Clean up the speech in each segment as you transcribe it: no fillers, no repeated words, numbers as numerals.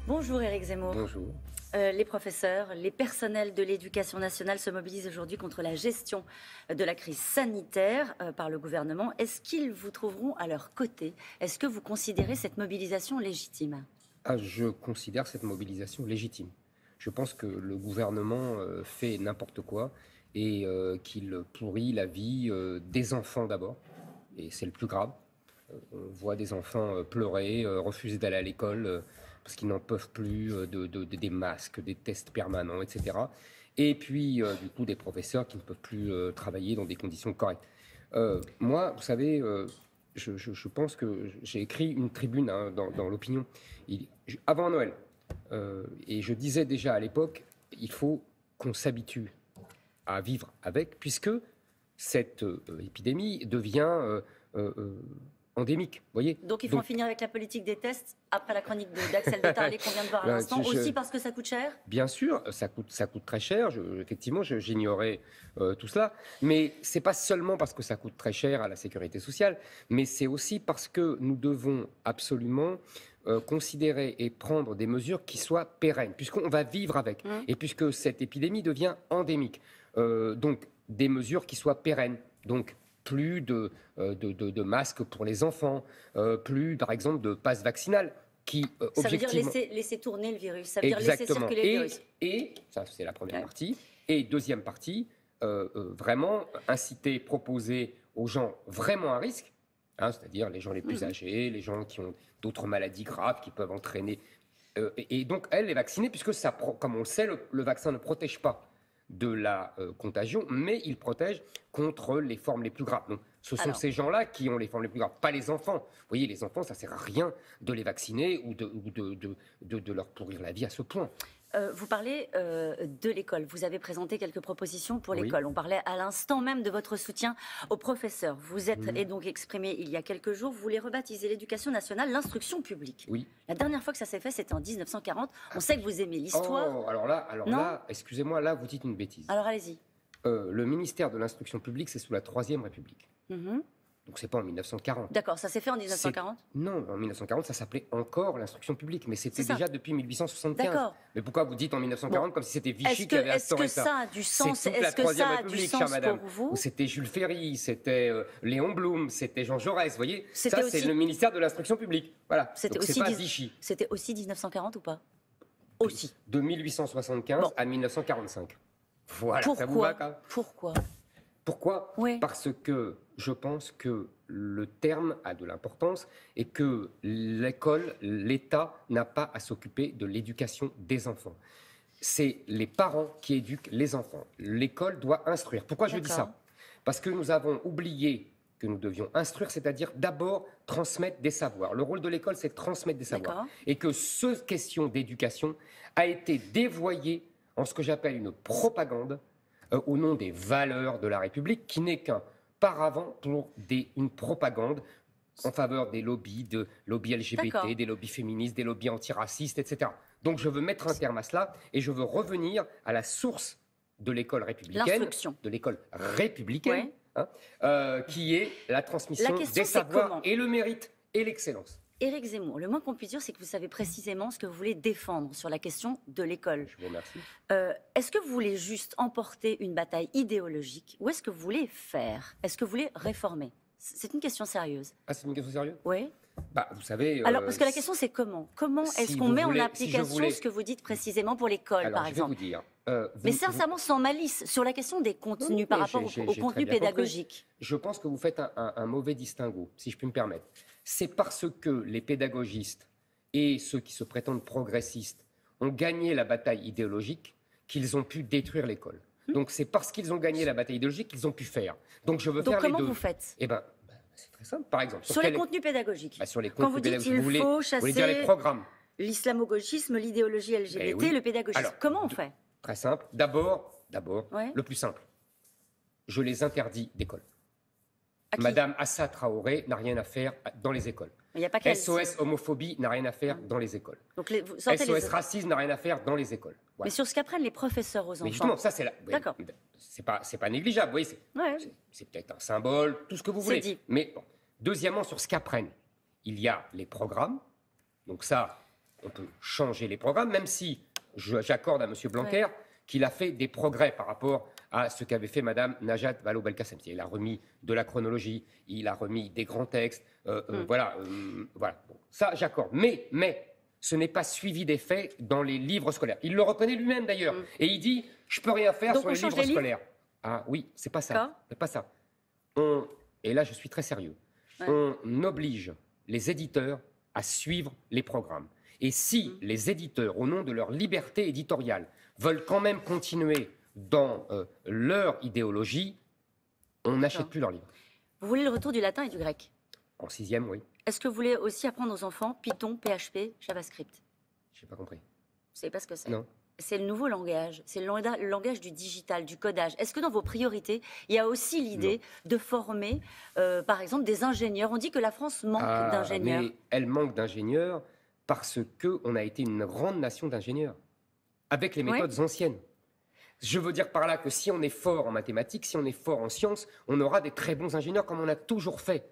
Bonjour Éric Zemmour. Bonjour. Les professeurs, les personnels de l'éducation nationale se mobilisent aujourd'hui contre la gestion de la crise sanitaire par le gouvernement. Est-ce qu'ils vous trouveront à leur côté? Est-ce que vous considérez cette mobilisation légitime? Je considère cette mobilisation légitime. Je pense que le gouvernement fait n'importe quoi et qu'il pourrit la vie des enfants d'abord. Et c'est le plus grave. On voit des enfants pleurer, refuser d'aller à l'école parce qu'ils n'en peuvent plus des masques, des tests permanents, etc. Et puis, du coup, des professeurs qui ne peuvent plus travailler dans des conditions correctes. Moi, vous savez, je pense que j'ai écrit une tribune dans l'opinion avant Noël. Et je disais déjà à l'époque, il faut qu'on s'habitue à vivre avec, puisque cette épidémie devient endémique, voyez. Donc il faut en finir avec la politique des tests après la chronique d'Axel de Tarlet qu'on vient de voir à l'instant, aussi parce que ça coûte cher? Bien sûr, ça coûte très cher, effectivement, j'ignorais tout cela, mais c'est pas seulement parce que ça coûte très cher à la sécurité sociale, mais c'est aussi parce que nous devons absolument considérer et prendre des mesures qui soient pérennes, puisqu'on va vivre avec, et puisque cette épidémie devient endémique. Donc des mesures qui soient pérennes, donc plus de masques pour les enfants, plus, par exemple, de passe vaccinal. Ça veut dire laisser tourner le virus, ça veut dire laisser circuler le virus. Et ça, c'est la première partie. Et deuxième partie, vraiment inciter, proposer aux gens vraiment à risque, c'est-à-dire les gens les plus âgés, les gens qui ont d'autres maladies graves qui peuvent entraîner. Et donc, les vacciner, puisque, comme on le sait, le vaccin ne protège pas de la contagion, mais il protège contre les formes les plus graves. Donc, ce sont ces gens-là qui ont les formes les plus graves, pas les enfants. Vous voyez, les enfants, ça ne sert à rien de les vacciner ou de leur pourrir la vie à ce point. Vous parlez de l'école. Vous avez présenté quelques propositions pour l'école. On parlait à l'instant même de votre soutien aux professeurs. Vous êtes et donc exprimé il y a quelques jours. Vous voulez rebaptiser l'éducation nationale l'instruction publique. Oui. La dernière fois que ça s'est fait, c'était en 1940. On sait que vous aimez l'histoire. Oh, alors là, excusez-moi, là, vous dites une bêtise. Alors allez-y. Le ministère de l'instruction publique, c'est sous la Troisième République. Donc, c'est pas en 1940. D'accord, ça s'est fait en 1940 ? Non, en 1940, ça s'appelait encore l'instruction publique, mais c'était déjà depuis 1875. D'accord. Mais pourquoi vous dites en 1940 comme si c'était Vichy qui avait instauré ça? Est-ce que ça a du sens? C'est toute la Troisième République, chère madame. Pour vous? C'était Jules Ferry, c'était Léon Blum, c'était Jean Jaurès, vous voyez? Ça, aussi... c'est le ministère de l'instruction publique. Voilà. C'était aussi pas Vichy. C'était aussi 1940 ou pas? Aussi. De 1875 à 1945. Voilà. Pourquoi? Ça vous va, quand même? Pourquoi? Oui. Parce que je pense que le terme a de l'importance et que l'école, l'État n'a pas à s'occuper de l'éducation des enfants. C'est les parents qui éduquent les enfants. L'école doit instruire. Pourquoi je dis ça? Parce que nous avons oublié que nous devions instruire, c'est-à-dire d'abord transmettre des savoirs. Le rôle de l'école, c'est de transmettre des savoirs. Et que cette question d'éducation a été dévoyée en ce que j'appelle une propagande au nom des valeurs de la République, qui n'est qu'un paravent pour une propagande en faveur des lobbies LGBT, des lobbies féministes, des lobbies antiracistes, etc. Donc je veux mettre un terme à cela et je veux revenir à la source de l'école républicaine, de l'école républicaine, qui est la transmission des savoirs et le mérite et l'excellence. Éric Zemmour, le moins qu'on puisse dire, c'est que vous savez précisément ce que vous voulez défendre sur la question de l'école. Je vous remercie. Est-ce que vous voulez juste emporter une bataille idéologique ou est-ce que vous voulez faire? Est-ce que vous voulez réformer? C'est une question sérieuse. Ah, c'est une question sérieuse? Oui. Bah, vous savez... Alors, parce que la question, c'est comment? Comment est-ce qu'on met en application ce que vous dites précisément pour l'école, par exemple? Je vais vous dire... mais sincèrement, sans malice, sur la question des contenus par rapport au contenu pédagogique. Je pense que vous faites un mauvais distinguo, si je puis me permettre. C'est parce que les pédagogistes et ceux qui se prétendent progressistes ont gagné la bataille idéologique qu'ils ont pu détruire l'école. Donc c'est parce qu'ils ont gagné la bataille idéologique qu'ils ont pu faire. Donc je veux faire les deux. Donc comment vous faites? Eh ben, c'est très simple. Par exemple, sur les contenus pédagogiques. Sur les contenus pédagogiques, vous faut chasser voulez dire les programmes. L'islamo-gauchisme, l'idéologie LGBT, le pédagogisme. Alors, comment on fait? Très simple. D'abord, le plus simple. Je les interdis d'école. Madame Assa Traoré n'a rien à faire dans les écoles. Il y a pas SOS homophobie n'a rien à faire dans les écoles. Donc SOS racisme n'a rien à faire dans les écoles. Voilà. Mais sur ce qu'apprennent les professeurs aux enfants. Mais justement, ça c'est là. D'accord. C'est pas négligeable. Vous voyez, c'est peut-être un symbole, tout ce que vous voulez. Dit. Mais bon. Deuxièmement, sur ce qu'apprennent, il y a les programmes. Donc ça, on peut changer les programmes, même si j'accorde à M. Blanquer qu'il a fait des progrès par rapport à ce qu'avait fait Mme Najat Vallaud-Belkacem. Il a remis de la chronologie, il a remis des grands textes, voilà. Bon, ça, j'accorde. Mais ce n'est pas suivi d'effet dans les livres scolaires. Il le reconnaît lui-même d'ailleurs. Et il dit, je ne peux rien faire sur les livres scolaires. Ah oui, c'est pas ça. C'est pas ça. Et là, je suis très sérieux. On oblige les éditeurs à suivre les programmes. Et si les éditeurs, au nom de leur liberté éditoriale, veulent quand même continuer dans leur idéologie, on n'achète plus leurs livres. Vous voulez le retour du latin et du grec? En 6e, oui. Est-ce que vous voulez aussi apprendre aux enfants Python, PHP, JavaScript? Je n'ai pas compris. Vous ne savez pas ce que c'est? Non. C'est le nouveau langage, c'est le langage du digital, du codage. Est-ce que dans vos priorités, il y a aussi l'idée de former, par exemple, des ingénieurs? On dit que la France manque d'ingénieurs. Mais elle manque d'ingénieurs parce qu'on a été une grande nation d'ingénieurs, avec les méthodes anciennes. Je veux dire par là que si on est fort en mathématiques, si on est fort en sciences, on aura des très bons ingénieurs comme on a toujours fait.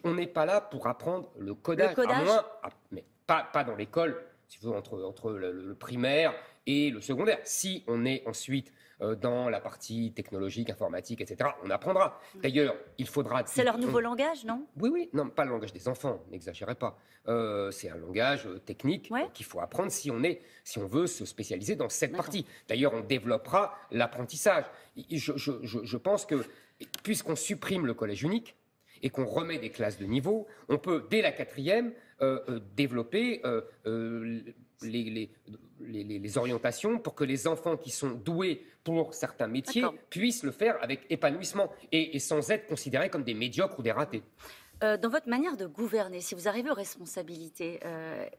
On n'est pas là pour apprendre le codage. À moins, mais pas dans l'école, si vous voulez, entre le primaire et le secondaire. Si on est ensuite dans la partie technologique, informatique, etc., on apprendra. D'ailleurs, il faudra... C'est leur nouveau langage, non? Oui, non, pas le langage des enfants, n'exagérez pas. C'est un langage technique qu'il faut apprendre si on veut se spécialiser dans cette partie. D'ailleurs, on développera l'apprentissage. Je pense que, puisqu'on supprime le collège unique, et qu'on remet des classes de niveau, on peut, dès la 4e, développer les orientations pour que les enfants qui sont doués pour certains métiers puissent le faire avec épanouissement et sans être considérés comme des médiocres ou des ratés. Dans votre manière de gouverner, si vous arrivez aux responsabilités,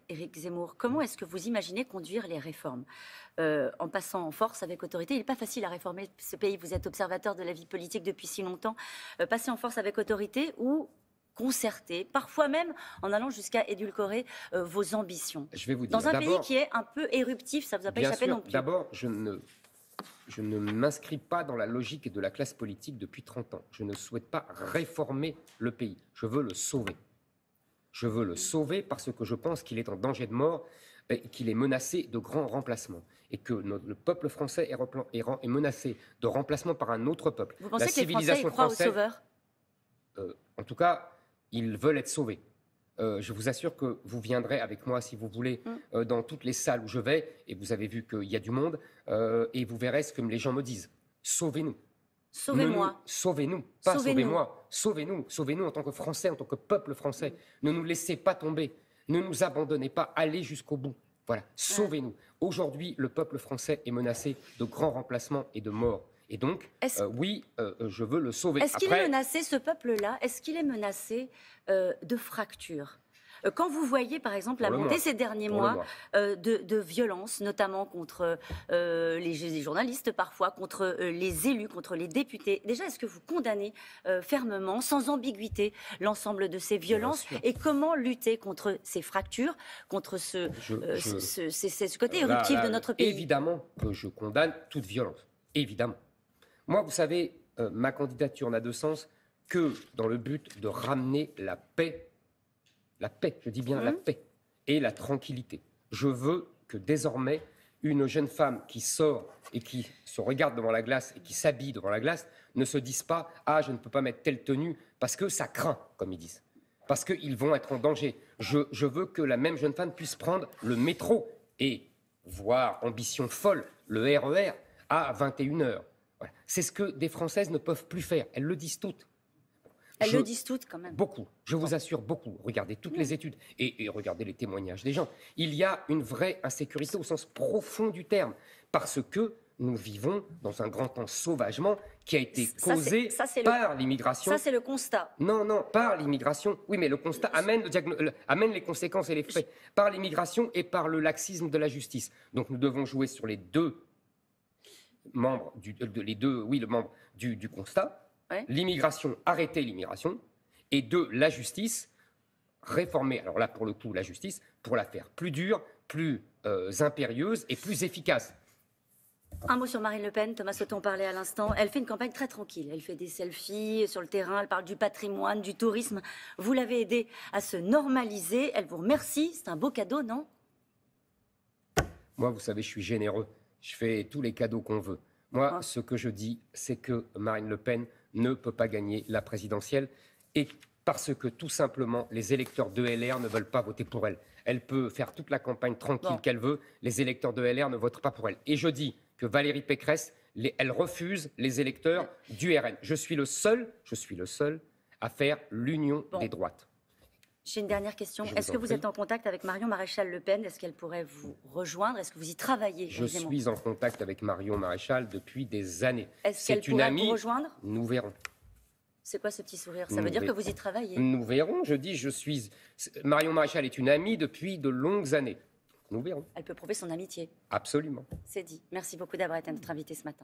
Éric Zemmour, comment est-ce que vous imaginez conduire les réformes en passant en force avec autorité? Il n'est pas facile à réformer ce pays. Vous êtes observateur de la vie politique depuis si longtemps. Passer en force avec autorité ou concerter, parfois même en allant jusqu'à édulcorer vos ambitions. Je vais vous dire, dans un pays qui est un peu éruptif, ça ne vous a pas échappé non plus. D'abord, je ne m'inscris pas dans la logique de la classe politique depuis 30 ans. Je ne souhaite pas réformer le pays. Je veux le sauver. Je veux le sauver parce que je pense qu'il est en danger de mort et qu'il est menacé de grands remplacements. Et que le peuple français est menacé de remplacement par un autre peuple. Vous pensez que les Français y croient aux sauveurs? En tout cas, ils veulent être sauvés. Je vous assure que vous viendrez avec moi, si vous voulez, dans toutes les salles où je vais, et vous avez vu qu'il y a du monde, et vous verrez ce que les gens me disent. Sauvez-nous. Sauvez-moi. Sauvez-nous, pas sauvez-moi. Sauvez-nous. Sauvez-nous en tant que Français, en tant que peuple français. Ne nous laissez pas tomber. Ne nous abandonnez pas. Allez jusqu'au bout. Voilà, sauvez-nous. Aujourd'hui, le peuple français est menacé de grands remplacements et de morts. Et donc, je veux le sauver. Est-ce qu'il est menacé, ce peuple-là, est-ce qu'il est menacé de fractures? Quand vous voyez, par exemple, la montée ces derniers mois de violences, notamment contre les journalistes parfois, contre les élus, contre les députés, déjà, est-ce que vous condamnez fermement, sans ambiguïté, l'ensemble de ces violences? Et comment lutter contre ces fractures, contre ce côté éruptif de notre pays? Évidemment que je condamne toute violence, évidemment. Moi, vous savez, ma candidature n'a de sens que dans le but de ramener la paix, je dis bien la paix, et la tranquillité. Je veux que désormais, une jeune femme qui sort et qui se regarde devant la glace et qui s'habille devant la glace ne se dise pas « Ah, je ne peux pas mettre telle tenue parce que ça craint », comme ils disent, parce qu'ils vont être en danger. Je veux que la même jeune femme puisse prendre le métro et, voire ambition folle, le RER à 21h. Voilà. C'est ce que des Françaises ne peuvent plus faire. Elles le disent toutes. Elles le disent toutes quand même. Beaucoup. Je vous assure, beaucoup. Regardez toutes les études et regardez les témoignages des gens. Il y a une vraie insécurité au sens profond du terme. Parce que nous vivons dans un grand ensauvagement qui a été causé par l'immigration. Ça, c'est le constat. Non, par l'immigration. Oui, mais le constat amène les conséquences et les faits. Par l'immigration et par le laxisme de la justice. Donc nous devons jouer sur les deux membres le membre du constat. L'immigration, arrêter l'immigration. Et deux, la justice, réformer. Alors là, pour le coup, la justice, pour la faire plus dure, plus impérieuse et plus efficace. Un mot sur Marine Le Pen, Thomas Sauton parlait à l'instant. Elle fait une campagne très tranquille. Elle fait des selfies sur le terrain, elle parle du patrimoine, du tourisme. Vous l'avez aidée à se normaliser. Elle vous remercie. C'est un beau cadeau, non? Moi, vous savez, je suis généreux. Je fais tous les cadeaux qu'on veut. Moi, ce que je dis, c'est que Marine Le Pen ne peut pas gagner la présidentielle. Et parce que, tout simplement, les électeurs de LR ne veulent pas voter pour elle. Elle peut faire toute la campagne tranquille qu'elle veut. Les électeurs de LR ne votent pas pour elle. Et je dis que Valérie Pécresse, elle refuse les électeurs du RN. Je suis le seul à faire l'union des droites. J'ai une dernière question. Est-ce que vous êtes en contact avec Marion Maréchal Le Pen? Est-ce qu'elle pourrait vous rejoindre? Est-ce que vous y travaillez? Je suis en contact avec Marion Maréchal depuis des années. Est-ce qu'elle pourrait vous rejoindre? Nous verrons. C'est quoi ce petit sourire? Ça veut dire que vous y travaillez? Nous verrons. Marion Maréchal est une amie depuis de longues années. Nous verrons. Elle peut prouver son amitié. Absolument. C'est dit. Merci beaucoup d'avoir été notre invité ce matin.